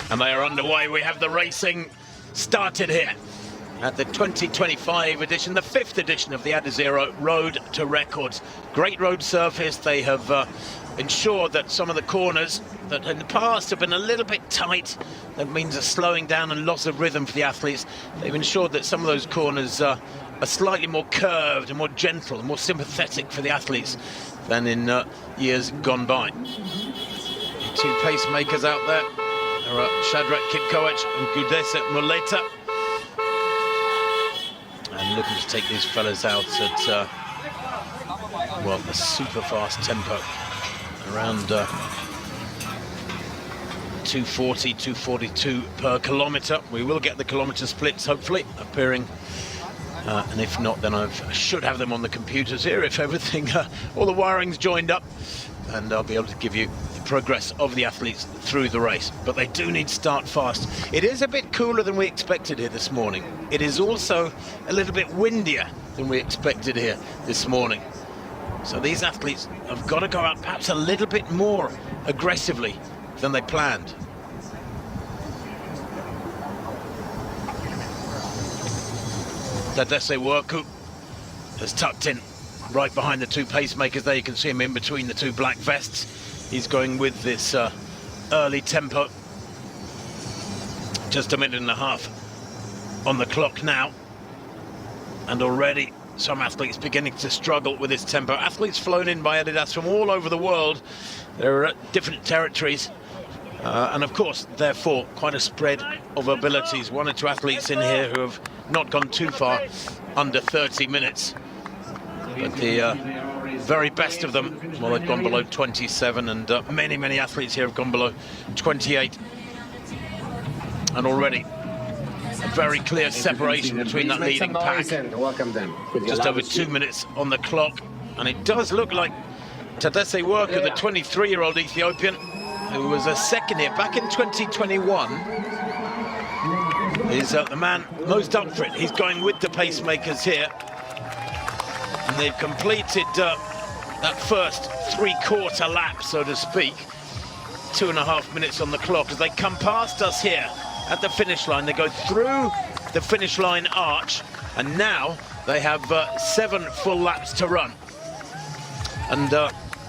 And they are underway. We have the racing started here at the 2025 edition, the 5th edition of the Adizero Road to Records. Great road surface. They have ensured that some of the corners that in the past have been a little bit tight, that means a slowing down and loss of rhythm for the athletes. They've ensured that some of those corners are slightly more curved and more gentle and more sympathetic for the athletes than in years gone by. Two pacemakers out there. There are Shadrach Kipkorir and Gudesa Muleta. And looking to take these fellas out at, well, a super fast tempo. Around 240, 242 per kilometre. We will get the kilometre splits, hopefully, appearing. And if not, then I should have them on the computers here if everything, all the wiring's joined up. And I'll be able to give you the progress of the athletes through the race. But they do need to start fast. It is a bit cooler than we expected here this morning. It is also a little bit windier than we expected here this morning. So these athletes have got to go out perhaps a little bit more aggressively than they planned. Tadesse Worku has tucked in right behind the two pacemakers there. You can see him in between the two black vests. He's going with this early tempo. Just a minute and a half on the clock now. And already some athletes beginning to struggle with this tempo. Athletes flown in by Adidas from all over the world. They're at different territories. And of course, therefore, quite a spread of abilities. One or two athletes in here who have not gone too far under 30 minutes. But the very best of them, well, they've gone below 27, and many athletes here have gone below 28. And already a very clear separation between that leading pack. Just over 2 minutes on the clock. And it does look like Tadesse Worku, the 23-year-old Ethiopian, who was a second here back in 2021, is the man most up for it. He's going with the pacemakers here. And they've completed that first three-quarter lap, so to speak. 2.5 minutes on the clock as they come past us here at the finish line. They go through the finish line arch, and now they have 7 full laps to run. And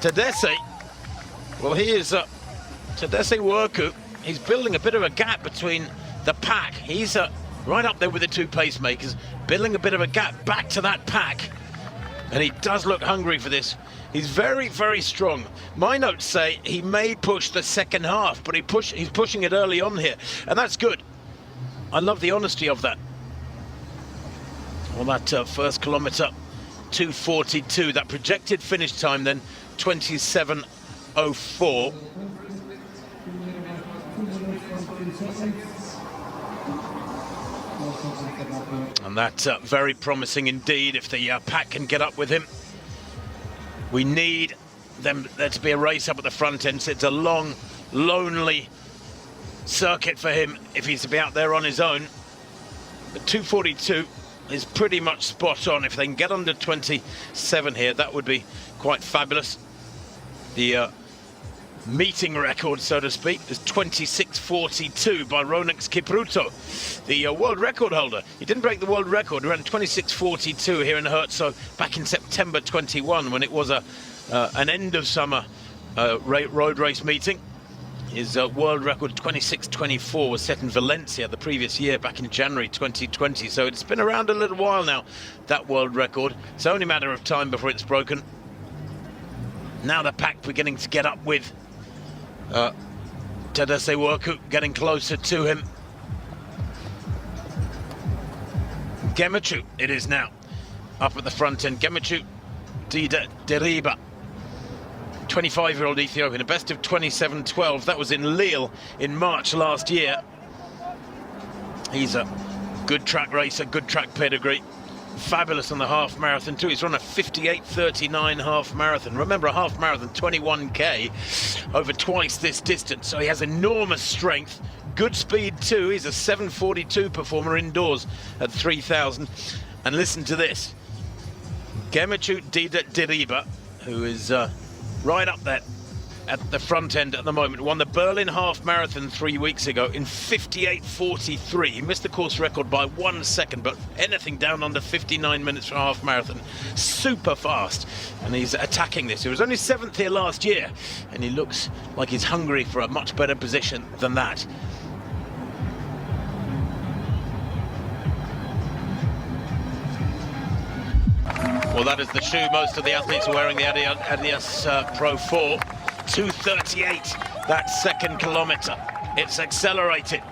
Tadesse, well, he is Tadesse Worku. He's building a bit of a gap between the pack. He's right up there with the two pacemakers, building a bit of a gap back to that pack. And he does look hungry for this. He's very strong. My notes say he may push the second half, but he's pushing it early on here, and that's good. I love the honesty of that. Well, that first kilometre, 2:42. That projected finish time then, 27:04. And that's very promising indeed if the pack can get up with him. We need there to be a race up at the front end, so it's a long, lonely circuit for him if he's to be out there on his own. But 2:42 is pretty much spot on. If they can get under 27 here, that would be quite fabulous. The meeting record, so to speak, is 26:42 by Ronix Kipruto, the world record holder. He didn't break the world record. He ran 26:42 here in Herzo back in September 21 when it was an end of summer road race meeting. His world record 26:24 was set in Valencia the previous year, back in January 2020. So it's been around a little while now, that world record. It's only a matter of time before it's broken. Now the pack beginning to get up with Tadesse Worku, getting closer to him. Gemechu it is now, up at the front end. Gemechu Dida, 25-year-old Ethiopian, a best of 27:12. That was in Lille in March last year. He's a good track racer, good track pedigree. Fabulous on the half marathon too. He's run a 58:39 half marathon. Remember, a half marathon, 21k, over twice this distance. So he has enormous strength, good speed too. He's a 7:42 performer indoors at 3,000. And listen to this, Gemechu Dida, who is right up there at the front end at the moment. Won the Berlin half marathon 3 weeks ago in 58:43. He missed the course record by 1 second, but anything down under 59 minutes for a half marathon, super fast. And he's attacking this. He was only 7th here last year, and he looks like he's hungry for a much better position than that. Well, that is the shoe most of the athletes are wearing, the Adidas Pro 4. 2:38, that second kilometre. It's accelerated.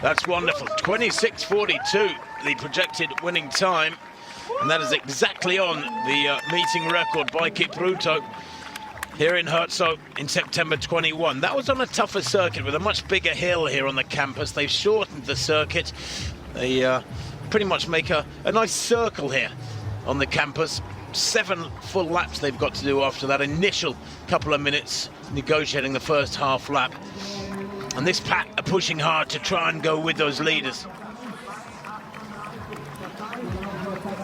That's wonderful. 26:42, the projected winning time. And that is exactly on the meeting record by Kiprotich here in Herzog in September 21. That was on a tougher circuit with a much bigger hill here on the campus. They've shortened the circuit. They pretty much make a nice circle here on the campus. 7 full laps they've got to do after that initial couple of minutes negotiating the first half lap. And this pack are pushing hard to try and go with those leaders.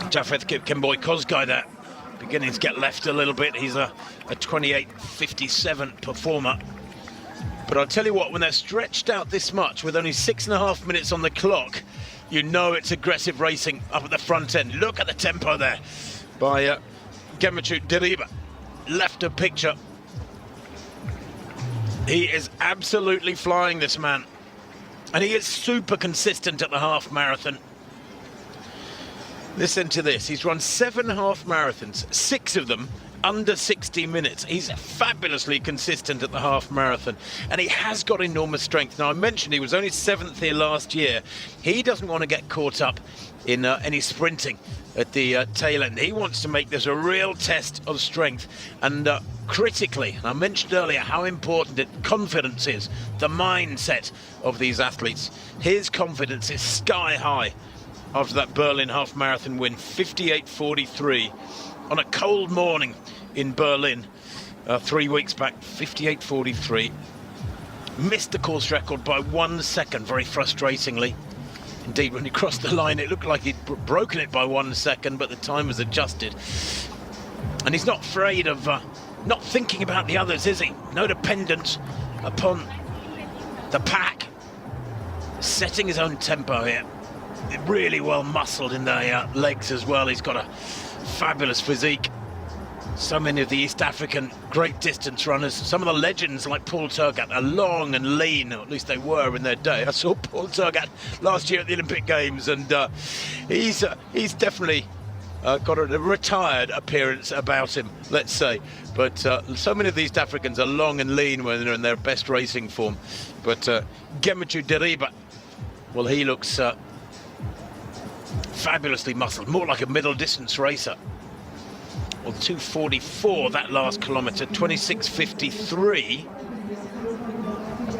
Jafeth Kipkirui Kozgai there, beginning to get left a little bit. He's a 28:57 performer. But I'll tell you what, when they're stretched out this much with only 6.5 minutes on the clock, you know it's aggressive racing up at the front end. Look at the tempo there by Gemechu Dida. Left of picture. He is absolutely flying, this man. And he is super consistent at the half marathon. Listen to this. He's run 7 half marathons, 6 of them under 60 minutes. He's fabulously consistent at the half marathon, and he has got enormous strength. Now, I mentioned he was only 7th here last year. He doesn't want to get caught up in any sprinting at the tail end. He wants to make this a real test of strength. And critically, and I mentioned earlier how important confidence is, the mindset of these athletes. His confidence is sky high after that Berlin half marathon win, 58:43 on a cold morning in Berlin 3 weeks back. 58:43. Missed the course record by 1 second, very frustratingly. Indeed, when he crossed the line, it looked like he'd broken it by 1 second, but the time was adjusted. And he's not afraid of not thinking about the others, is he? No dependence upon the pack. Setting his own tempo here. Really well muscled in the legs as well. He's got a fabulous physique. So many of the East African great distance runners, some of the legends like Paul Turgat are long and lean, or at least they were in their day. I saw Paul Turgat last year at the Olympic Games, and he's definitely got a retired appearance about him, let's say. But so many of the East Africans are long and lean when they're in their best racing form. But Gemechu Dida, well, he looks fabulously muscled, more like a middle distance racer. Well, 2:44 that last kilometre. 26:53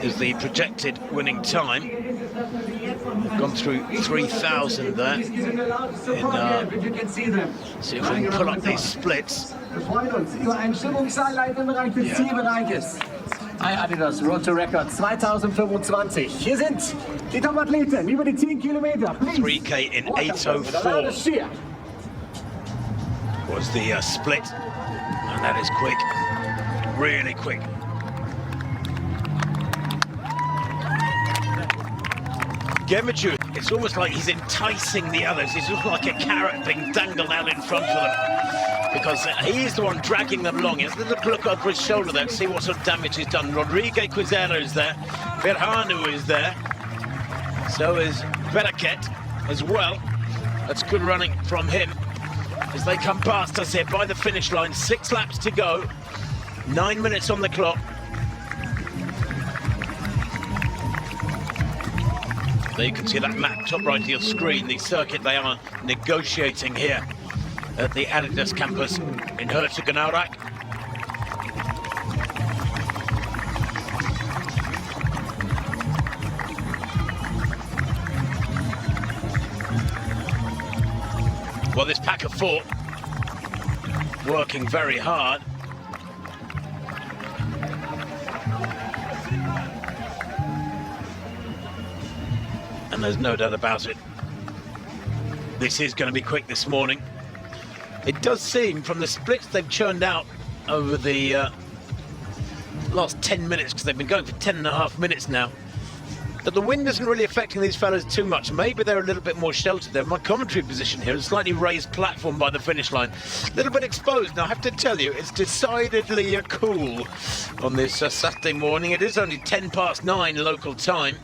is the projected winning time. We've gone through 3,000 there. See if we can pull up these splits. Hi Adidas, Road to Record 2025. Hier sind die Top-Athleten über die 10 Kilometer. 3K in 8:04 was the split, and that is quick, really quick. Gemechu, it's almost like he's enticing the others. He's almost like a carrot being dangled out in front of them, because he's the one dragging them along. He has a little look over his shoulder there to see what sort of damage he's done. Rodrigue Kwizera is there, Birhanu is there, so is Bereket as well. That's good running from him as they come past us here by the finish line. 6 laps to go, 9 minutes on the clock. There you can see that map top right of your screen, the circuit they are negotiating here at the Adidas campus in Herzog. Well, this pack of 4 working very hard. And there's no doubt about it, this is going to be quick this morning. It does seem, from the splits they've churned out over the last 10 minutes, because they've been going for 10.5 minutes now, that the wind isn't really affecting these fellas too much. Maybe they're a little bit more sheltered there. My commentary position here is a slightly raised platform by the finish line, a little bit exposed. Now I have to tell you, it's decidedly cool on this Saturday morning. It is only 9:10 local time.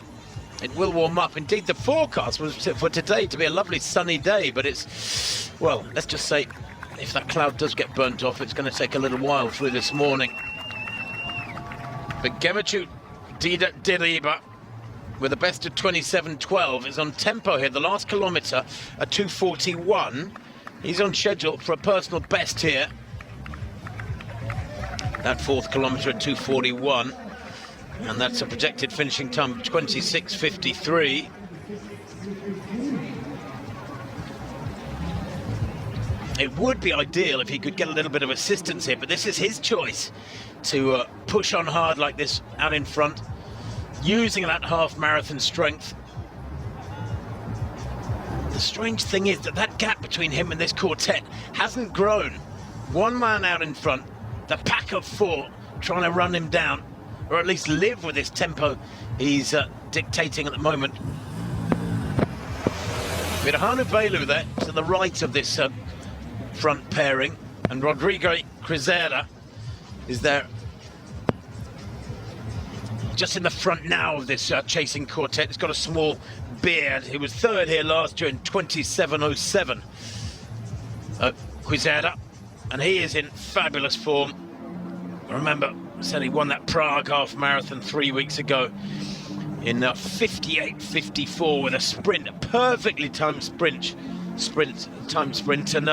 It will warm up. Indeed, the forecast was for today to be a lovely sunny day, but it's, well, let's just say, if that cloud does get burnt off, it's going to take a little while through this morning. But Gemechu Dida, with a best of 27.12, is on tempo here. The last kilometre at 2:41. He's on schedule for a personal best here. That fourth kilometre at 2:41. And that's a projected finishing time of 26:53. It would be ideal if he could get a little bit of assistance here, but this is his choice to push on hard like this out in front, using that half marathon strength. The strange thing is that gap between him and this quartet hasn't grown. One man out in front, the pack of four trying to run him down, or at least live with this tempo he's dictating at the moment. Birhanu Balew there to the right of this front pairing, and Rodrigue Kwizera is there just in the front now of this chasing quartet. He's got a small beard. He was third here last year in 27.07. Kwizera, and he is in fabulous form. Remember, said he won that Prague half marathon 3 weeks ago in 58.54 with a sprint, a perfectly timed sprint, and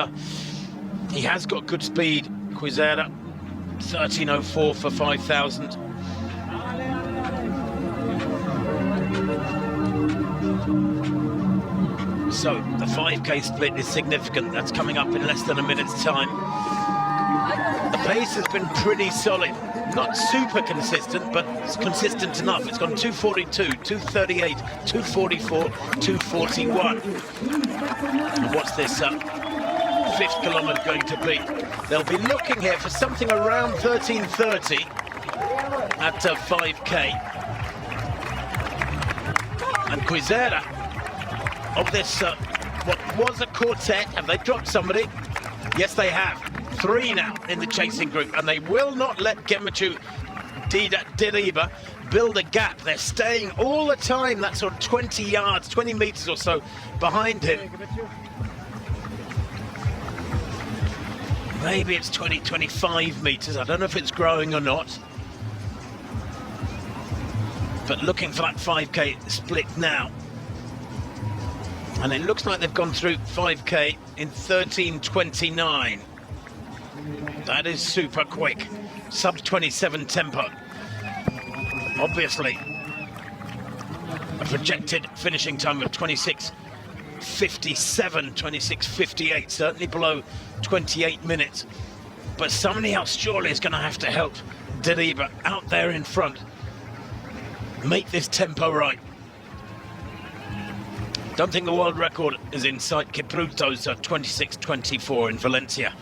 he has got good speed. Kwizera, 13.04 for 5,000. So the 5k split is significant. That's coming up in less than a minute's time. The pace has been pretty solid. Not super consistent, but it's consistent enough. It's gone 2:42, 2:38, 2:44, 2:41. And what's this fifth kilometre going to be? They'll be looking here for something around 13:30 at 5k. And Kwizera, of this, what was a quartet, have they dropped somebody? Yes, they have. 3 now in the chasing group, and they will not let Gemechu Dida build a gap. They're staying all the time, that sort of 20 yards, 20 metres or so behind him. Maybe it's 20, 25 metres. I don't know if it's growing or not. But looking for that 5k split now. And it looks like they've gone through 5k in 13:29. That is super quick. Sub 27 tempo. Obviously, a projected finishing time of 26:57, 26:58, certainly below 28 minutes. But somebody else surely is going to have to help Dida out there in front make this tempo right. Don't think the world record is in sight. Kiprotich 26:24 in Valencia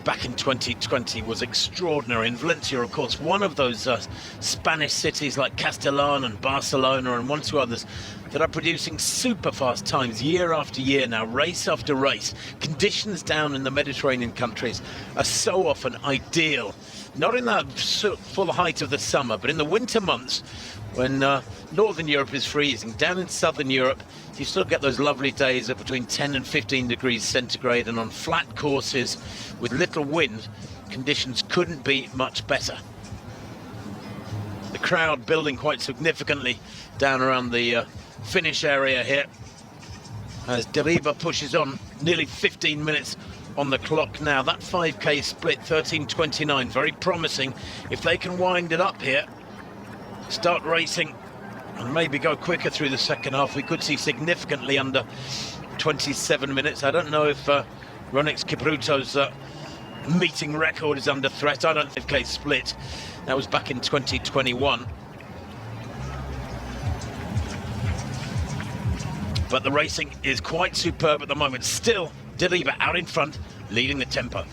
back in 2020 was extraordinary. In Valencia, of course, one of those Spanish cities like Castellón and Barcelona and one or two others that are producing super fast times year after year now, race after race. Conditions down in the Mediterranean countries are so often ideal, not in the full height of the summer, but in the winter months when Northern Europe is freezing. Down in Southern Europe, you still get those lovely days of between 10 and 15 degrees centigrade, and on flat courses with little wind, conditions couldn't be much better. The crowd building quite significantly down around the finish area here as Dida pushes on. Nearly 15 minutes on the clock now. That 5k split, 13:29, very promising. If they can wind it up here, start racing and maybe go quicker through the second half, we could see significantly under 27 minutes. I don't know if Ronix Kiproto's meeting record is under threat. I don't think 5k split. That was back in 2021. But the racing is quite superb at the moment. Still, Dida out in front, leading the tempo.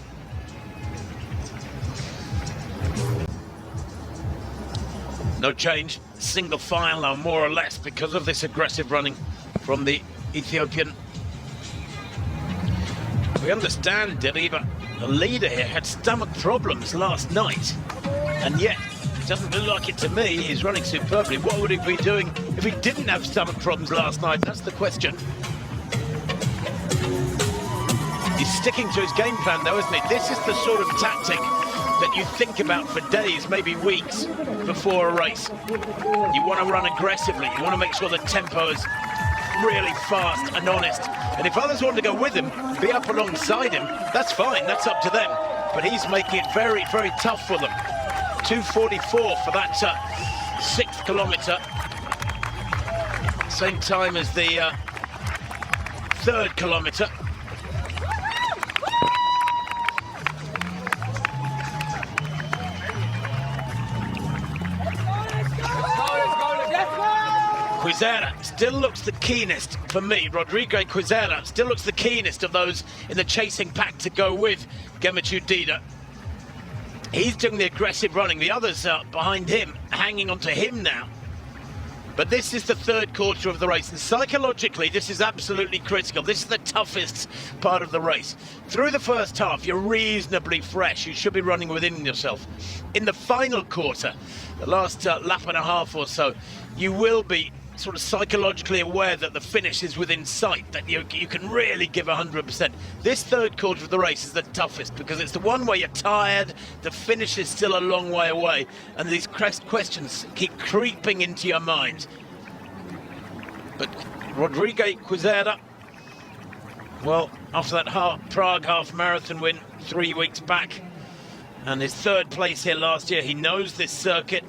No change, single file now, more or less, because of this aggressive running from the Ethiopian. We understand Dida, the leader here, had stomach problems last night, and yet it doesn't look like it to me. He's running superbly. What would he be doing if he didn't have stomach problems last night? That's the question. He's sticking to his game plan though, isn't he? This is the sort of tactic that you think about for days, maybe weeks before a race. You want to run aggressively. You want to make sure the tempo is really fast and honest. And if others want to go with him, be up alongside him, that's fine, that's up to them. But he's making it very, very tough for them. 2:44 for that 6th kilometre. Same time as the 3rd kilometre. Kwizera still looks the keenest for me. Rodrigue Kwizera still looks the keenest of those in the chasing pack to go with Gemechu Dida. He's doing the aggressive running. The others are behind him, hanging onto him now. But this is the 3rd quarter of the race, and psychologically this is absolutely critical. This is the toughest part of the race. Through the first half, you're reasonably fresh. You should be running within yourself. In the final quarter, the last lap and a half or so, you will be sort of psychologically aware that the finish is within sight, that you can really give 100%. This 3rd quarter of the race is the toughest because it's the one where you're tired, the finish is still a long way away, and these questions keep creeping into your mind. But Rodrigue Kwizera, well, after that Prague half marathon win 3 weeks back and his 3rd place here last year, he knows this circuit.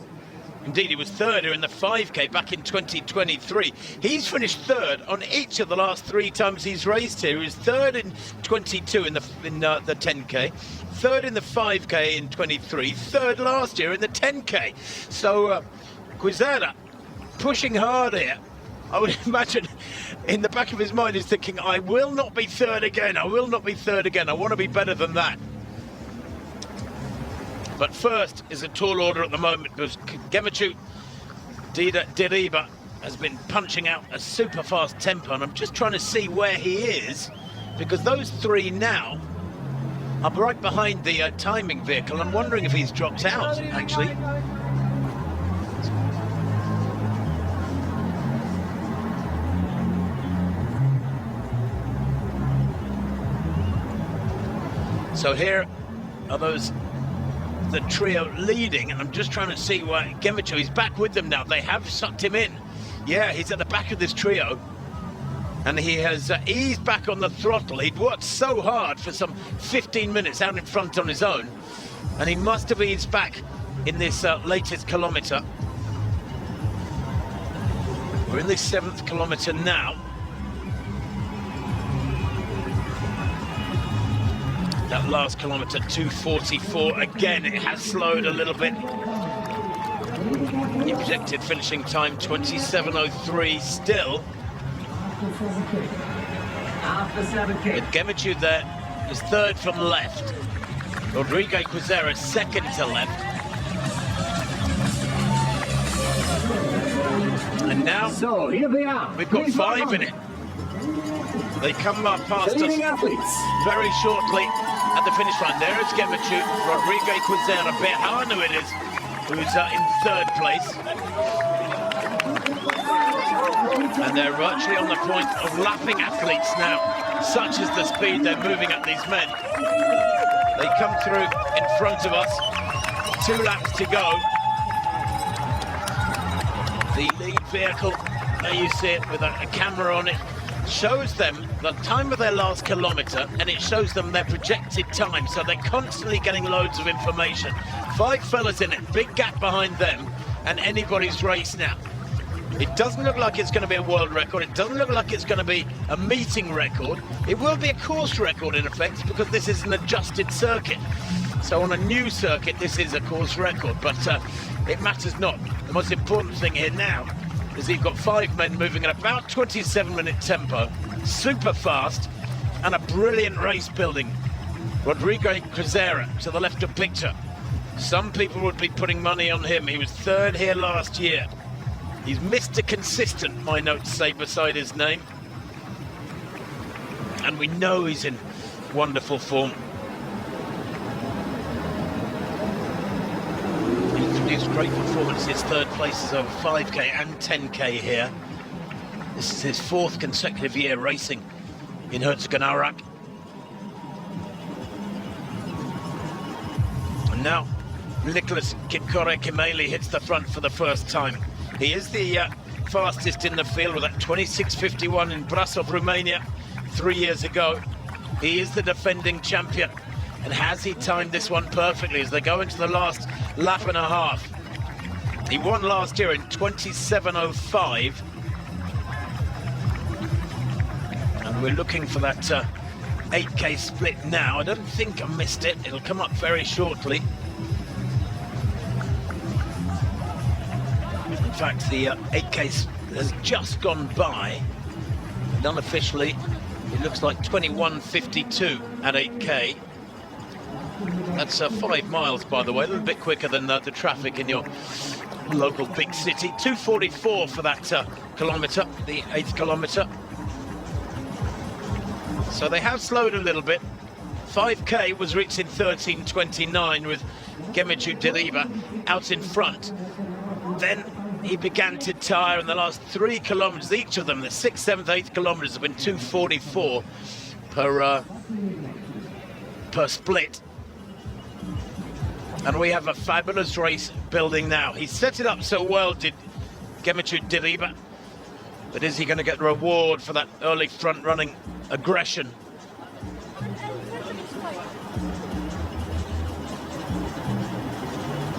Indeed, he was 3rd here in the 5K back in 2023. He's finished 3rd on each of the last 3 times he's raced here. He was 3rd in 22 in the 10K, 3rd in the 5K in 23, 3rd last year in the 10K. So Kwizera pushing hard here. I would imagine in the back of his mind he's thinking, I will not be 3rd again. I will not be 3rd again. I want to be better than that. But first is a tall order at the moment because Gemechu Dida has been punching out a super fast tempo, and I'm just trying to see where he is because those 3 now are right behind the timing vehicle. I'm wondering if he's dropped out, actually. So here are the trio leading, and I'm just trying to see why Gemechu is back with them now. They have sucked him in. Yeah, he's at the back of this trio, and he has eased back on the throttle. He'd worked so hard for some 15 minutes out in front on his own, and he must have eased back in this latest kilometre. We're in the 7th kilometre now. That last kilometre, 2:44. Again, it has slowed a little bit. The projected finishing time, 27:03 still. With Gemechu there is 3rd from left. Rodrigue Kwizera 2nd to left. And now, So, here they are. we've got 5 in it. They come up past us very shortly at the finish line. There is Gemechu, Rodrigue Kwizera, Birhanu it is, who's in 3rd place. And they're virtually on the point of lapping athletes now. Such is the speed they're moving at these men. They come through in front of us, 2 laps to go. The lead vehicle, there you see it with a camera on it, shows them the time of their last kilometre, and it shows them their projected time, so they're constantly getting loads of information. 5 fellas in it, big gap behind them, and anybody's race now. It doesn't look like it's going to be a world record, it doesn't look like it's going to be a meeting record. It will be a course record in effect, because this is an adjusted circuit. So on a new circuit, this is a course record, but it matters not. The most important thing here now is you've got 5 men moving at about 27-minute tempo, super fast, and a brilliant race building. Rodrigue Kwizera to the left of picture, Some people would be putting money on him. He was third here last year. He's Mr. Consistent, my notes say beside his name. And we know he's in wonderful form. He's produced great performances, third places over 5k and 10k here. This is his fourth consecutive year racing in Herzegovina. And now Nicholas Kipkirui hits the front for the first time. He is the fastest in the field with that 26.51 in Brasov, Romania 3 years ago. He is the defending champion. And has he timed this one perfectly as they go into the last lap and a half? He won last year in 27.05. And we're looking for that 8k split now. I don't think I missed it. It'll come up very shortly. In fact, the 8k has just gone by. And unofficially, it looks like 21.52 at 8k. That's 5 miles, by the way, a little bit quicker than the traffic in your local big city. 2:44 for that kilometre, the 8th kilometre. So they have slowed a little bit. 5k was reached in 13:29 with Gemechu Dida out in front. Then he began to tire in the last 3 kilometres, each of them, the 6th, 7th, 8th kilometres have been 2:44 per split. And we have a fabulous race building now. He set it up so well, did Gemechu Dida. But is he going to get the reward for that early front-running aggression?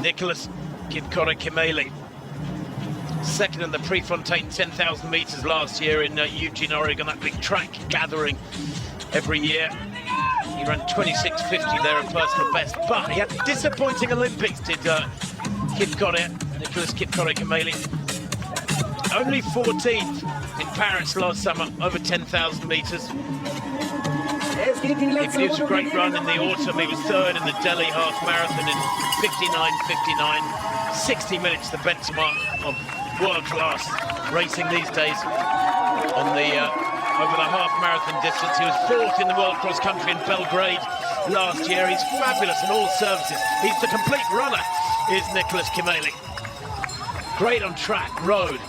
Nicholas Kipkirui, second in the Prefontaine 10,000 metres last year in Eugene, Oregon, that big track gathering every year. He ran 26.50 there, a personal best, but he had a disappointing Olympics, did Nicholas Kipkirui. Only 14th in Paris last summer, over 10,000 metres. He produced a great run in the autumn. He was third in the Delhi half marathon in 59.59. 60 minutes, the benchmark of world-class racing these days on the over the half marathon distance. He was fourth in the world cross country in Belgrade last year. He's fabulous in all services. He's the complete runner, is Nicholas Kipkirui. Great on track, road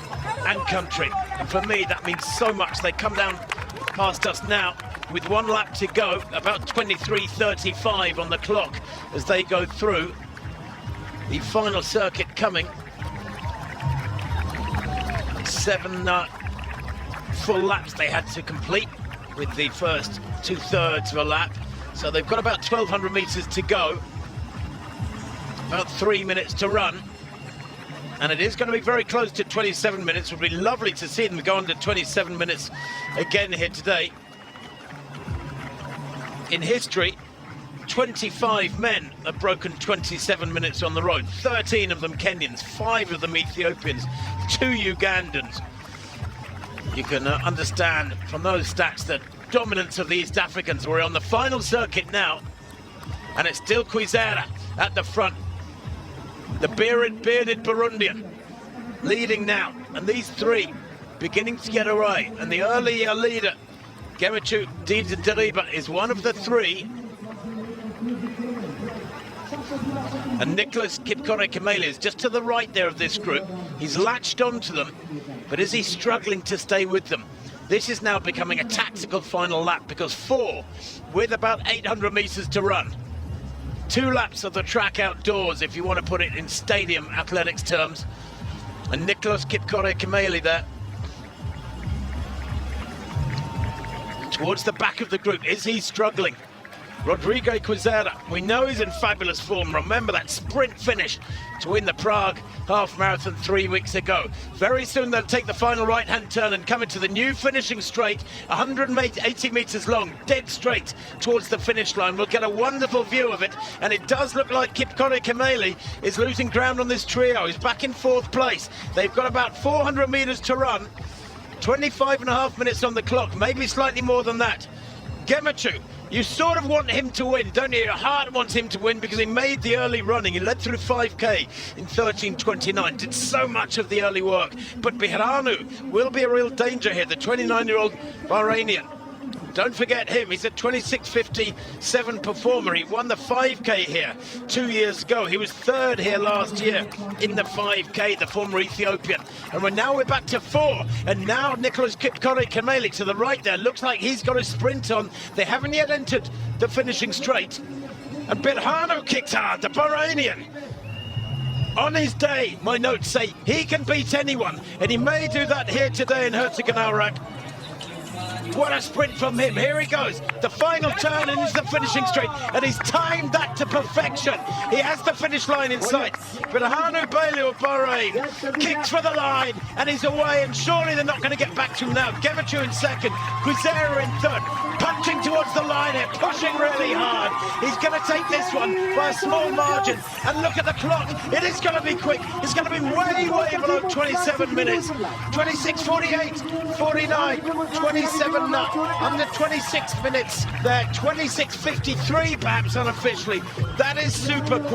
and country. And for me, that means so much. They come down past us now with 1 lap to go, about 23:35 on the clock as they go through the final circuit coming. 7 full laps they had to complete with the first 2/3 of a lap. So they've got about 1,200 metres to go, about 3 minutes to run. And it is going to be very close to 27 minutes. It would be lovely to see them go under 27 minutes again here today. In history, 25 men have broken 27 minutes on the road. 13 of them Kenyans, 5 of them Ethiopians, 2 Ugandans. You can understand from those stats the dominance of the East Africans. We're on the final circuit now, and it's still Kwizera at the front. The bearded Burundian leading now, and these 3 beginning to get away. And the early leader, Gemechu Dida, is one of the 3. And Nicholas Kipkirui is just to the right there of this group. He's latched onto them, but is he struggling to stay with them? This is now becoming a tactical final lap because 4 with about 800 metres to run. 2 laps of the track outdoors, if you want to put it in stadium athletics terms. And Nicholas Kipkirui there. Towards the back of the group, is he struggling? Rodrigue Kwizera, we know he's in fabulous form. Remember that sprint finish to win the Prague half marathon 3 weeks ago. Very soon they'll take the final right-hand turn and come into the new finishing straight, 180 metres long, dead straight towards the finish line. We'll get a wonderful view of it, and it does look like Kipkirui is losing ground on this trio. He's back in 4th place. They've got about 400 metres to run, 25.5 minutes on the clock, maybe slightly more than that. Gemechu You sort of want him to win, don't you? Your heart wants him to win because he made the early running. He led through 5K in 13:29, did so much of the early work. But Birhanu will be a real danger here, the 29-year-old Bahrainian. Don't forget him, he's a 26:57 performer. He won the 5K here 2 years ago. He was third here last year in the 5K, the former Ethiopian. And we're back to 4. And now Nicholas Kipkirui to the right there. Looks like he's got a sprint on. They haven't yet entered the finishing straight. And Birhanu kicks hard, the Bahrainian. On his day, my notes say he can beat anyone. And he may do that here today in Herzogenaurach. What a sprint from him. Here he goes. The final turn and into the finishing straight. And he's timed that to perfection. He has the finish line in sight. Birhanu Balew of Bahrain kicks for the line and he's away. And surely they're not going to get back to him now. Gemechu in second. Kwizera in third. Punching towards the line here. Pushing really hard. He's going to take this one by a small margin. And look at the clock. It is going to be quick. It's going to be way, way below 27 minutes. 26:48, 49, 27 under 26 minutes there, 26:53 perhaps unofficially. That is super quick.